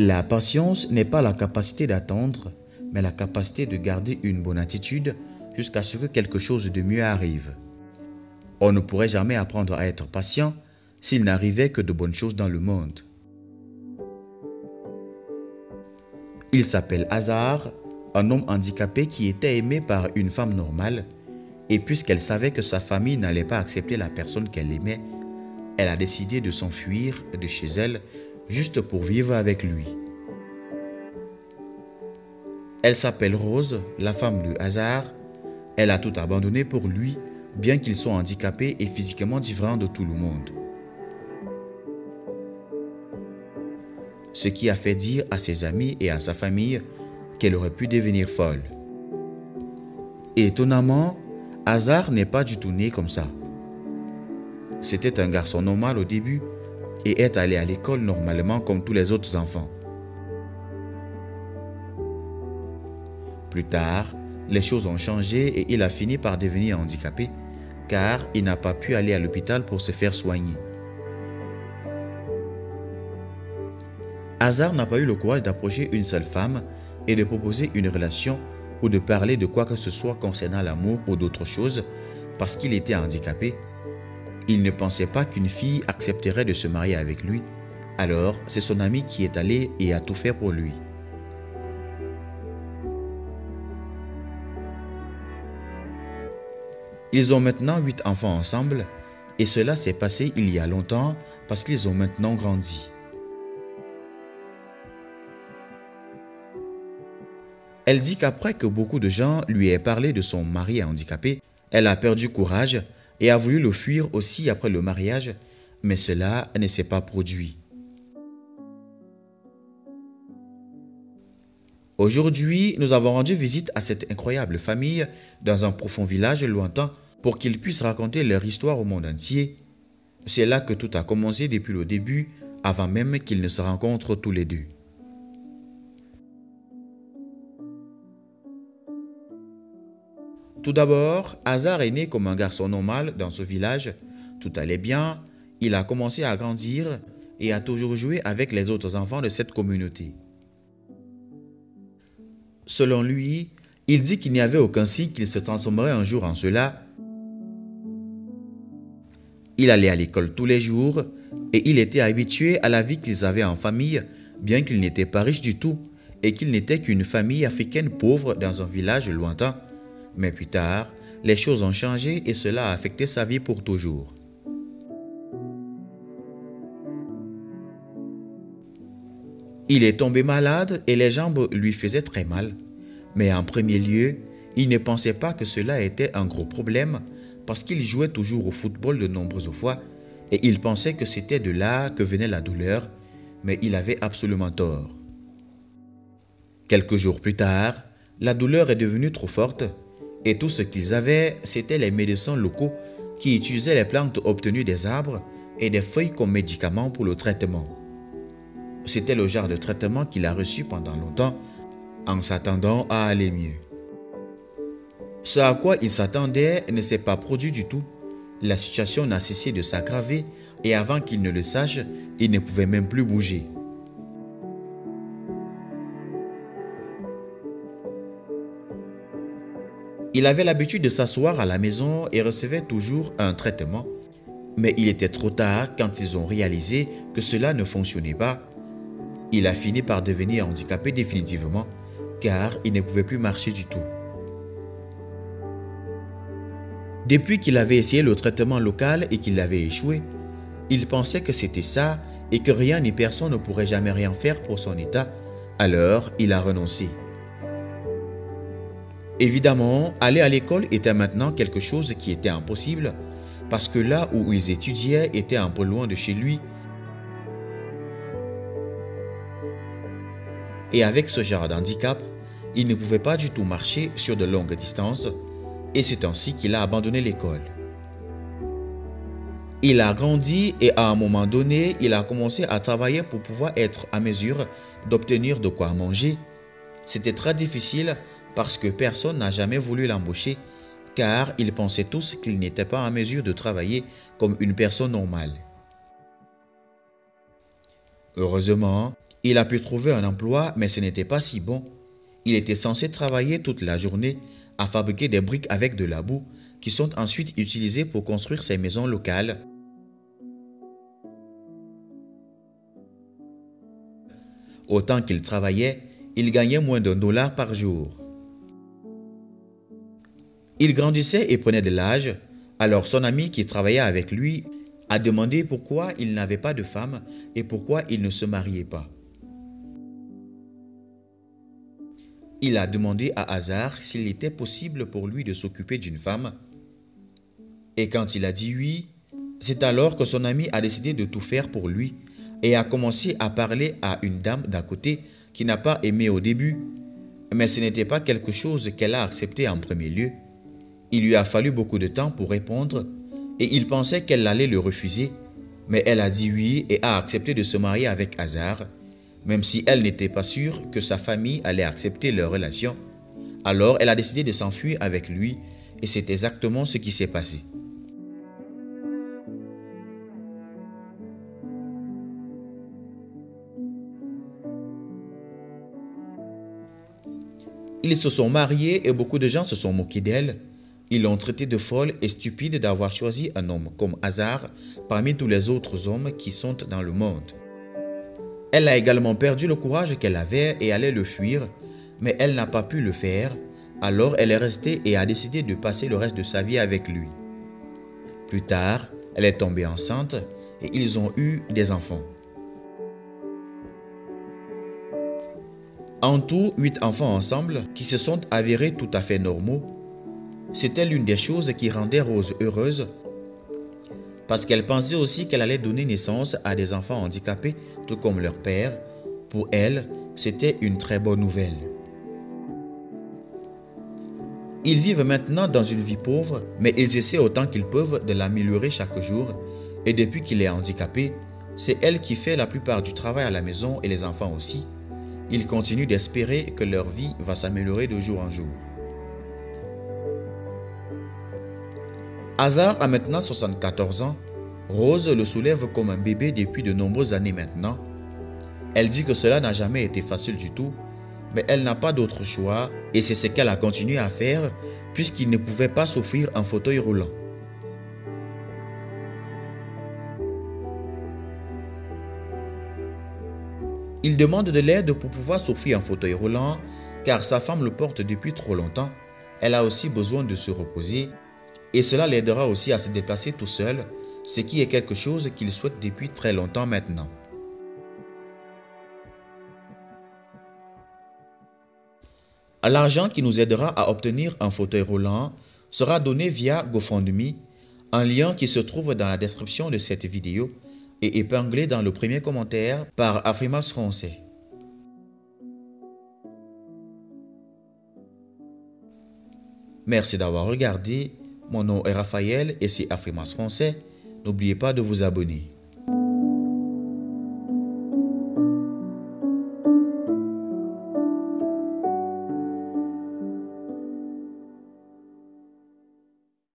La patience n'est pas la capacité d'attendre, mais la capacité de garder une bonne attitude jusqu'à ce que quelque chose de mieux arrive. On ne pourrait jamais apprendre à être patient s'il n'arrivait que de bonnes choses dans le monde. Il s'appelle Hazar, un homme handicapé qui était aimé par une femme normale, et puisqu'elle savait que sa famille n'allait pas accepter la personne qu'elle aimait, elle a décidé de s'enfuir de chez elle juste pour vivre avec lui. Elle s'appelle Rose, la femme de Hazar. Elle a tout abandonné pour lui, bien qu'il soit handicapé et physiquement différent de tout le monde. Ce qui a fait dire à ses amis et à sa famille qu'elle aurait pu devenir folle. Et étonnamment, Hazar n'est pas du tout né comme ça. C'était un garçon normal au début et est allé à l'école normalement comme tous les autres enfants. Plus tard, les choses ont changé et il a fini par devenir handicapé car il n'a pas pu aller à l'hôpital pour se faire soigner. Hazar n'a pas eu le courage d'approcher une seule femme et de proposer une relation ou de parler de quoi que ce soit concernant l'amour ou d'autres choses parce qu'il était handicapé. Il ne pensait pas qu'une fille accepterait de se marier avec lui, alors c'est son ami qui est allé et a tout fait pour lui. Ils ont maintenant 8 enfants ensemble et cela s'est passé il y a longtemps parce qu'ils ont maintenant grandi. Elle dit qu'après que beaucoup de gens lui aient parlé de son mari handicapé, elle a perdu courage et a voulu le fuir aussi après le mariage, mais cela ne s'est pas produit. Aujourd'hui, nous avons rendu visite à cette incroyable famille dans un profond village lointain pour qu'ils puissent raconter leur histoire au monde entier. C'est là que tout a commencé depuis le début, avant même qu'ils ne se rencontrent tous les deux. Tout d'abord, Hazar est né comme un garçon normal dans ce village. Tout allait bien, il a commencé à grandir et a toujours joué avec les autres enfants de cette communauté. Selon lui, il dit qu'il n'y avait aucun signe qu'il se transformerait un jour en cela. Il allait à l'école tous les jours et il était habitué à la vie qu'ils avaient en famille, bien qu'il n'était pas riche du tout et qu'il n'était qu'une famille africaine pauvre dans un village lointain. Mais plus tard, les choses ont changé et cela a affecté sa vie pour toujours. Il est tombé malade et les jambes lui faisaient très mal. Mais en premier lieu, il ne pensait pas que cela était un gros problème parce qu'il jouait toujours au football de nombreuses fois et il pensait que c'était de là que venait la douleur, mais il avait absolument tort. Quelques jours plus tard, la douleur est devenue trop forte et tout ce qu'ils avaient, c'était les médecins locaux qui utilisaient les plantes obtenues des arbres et des feuilles comme médicaments pour le traitement. C'était le genre de traitement qu'il a reçu pendant longtemps en s'attendant à aller mieux. Ce à quoi il s'attendait ne s'est pas produit du tout. La situation n'a cessé de s'aggraver et avant qu'il ne le sache, il ne pouvait même plus bouger. Il avait l'habitude de s'asseoir à la maison et recevait toujours un traitement. Mais il était trop tard quand ils ont réalisé que cela ne fonctionnait pas. Il a fini par devenir handicapé définitivement, car il ne pouvait plus marcher du tout. Depuis qu'il avait essayé le traitement local et qu'il avait échoué, il pensait que c'était ça et que rien ni personne ne pourrait jamais rien faire pour son état, alors il a renoncé. Évidemment, aller à l'école était maintenant quelque chose qui était impossible, parce que là où ils étudiaient était un peu loin de chez lui. Et avec ce genre d'handicap, il ne pouvait pas du tout marcher sur de longues distances et c'est ainsi qu'il a abandonné l'école. Il a grandi et à un moment donné, il a commencé à travailler pour pouvoir être à mesure d'obtenir de quoi manger. C'était très difficile parce que personne n'a jamais voulu l'embaucher car ils pensaient tous qu'il n'était pas en mesure de travailler comme une personne normale. Heureusement, Il a pu trouver un emploi, mais ce n'était pas si bon. Il était censé travailler toute la journée à fabriquer des briques avec de la boue qui sont ensuite utilisées pour construire ses maisons locales. Autant qu'il travaillait, il gagnait moins d'$1 par jour. Il grandissait et prenait de l'âge, alors son ami qui travaillait avec lui a demandé pourquoi il n'avait pas de femme et pourquoi il ne se mariait pas. Il a demandé à Hazar s'il était possible pour lui de s'occuper d'une femme. Et quand il a dit oui, c'est alors que son ami a décidé de tout faire pour lui et a commencé à parler à une dame d'à côté qui n'a pas aimé au début. Mais ce n'était pas quelque chose qu'elle a accepté en premier lieu. Il lui a fallu beaucoup de temps pour répondre et il pensait qu'elle allait le refuser. Mais elle a dit oui et a accepté de se marier avec Hazar, même si elle n'était pas sûre que sa famille allait accepter leur relation. Alors elle a décidé de s'enfuir avec lui et c'est exactement ce qui s'est passé. Ils se sont mariés et beaucoup de gens se sont moqués d'elle. Ils l'ont traitée de folle et stupide d'avoir choisi un homme comme Hazar parmi tous les autres hommes qui sont dans le monde. Elle a également perdu le courage qu'elle avait et allait le fuir, mais elle n'a pas pu le faire, alors elle est restée et a décidé de passer le reste de sa vie avec lui. Plus tard, elle est tombée enceinte et ils ont eu des enfants. En tout, 8 enfants ensemble qui se sont avérés tout à fait normaux. C'était l'une des choses qui rendait Rose heureuse parce qu'elle pensait aussi qu'elle allait donner naissance à des enfants handicapés tout comme leur père. Pour elle, c'était une très bonne nouvelle. Ils vivent maintenant dans une vie pauvre, mais ils essaient autant qu'ils peuvent de l'améliorer chaque jour. Et depuis qu'il est handicapé, c'est elle qui fait la plupart du travail à la maison et les enfants aussi. Ils continuent d'espérer que leur vie va s'améliorer de jour en jour. Hazar a maintenant 74 ans. Rose le soulève comme un bébé depuis de nombreuses années maintenant. Elle dit que cela n'a jamais été facile du tout, mais elle n'a pas d'autre choix et c'est ce qu'elle a continué à faire puisqu'il ne pouvait pas s'offrir un fauteuil roulant. Il demande de l'aide pour pouvoir s'offrir un fauteuil roulant car sa femme le porte depuis trop longtemps. Elle a aussi besoin de se reposer et cela l'aidera aussi à se déplacer tout seul, ce qui est quelque chose qu'il souhaite depuis très longtemps maintenant. L'argent qui nous aidera à obtenir un fauteuil roulant sera donné via GoFundMe, un lien qui se trouve dans la description de cette vidéo et épinglé dans le premier commentaire par Afrimax Français. Merci d'avoir regardé. Mon nom est Raphaël et c'est Afrimax Français. N'oubliez pas de vous abonner.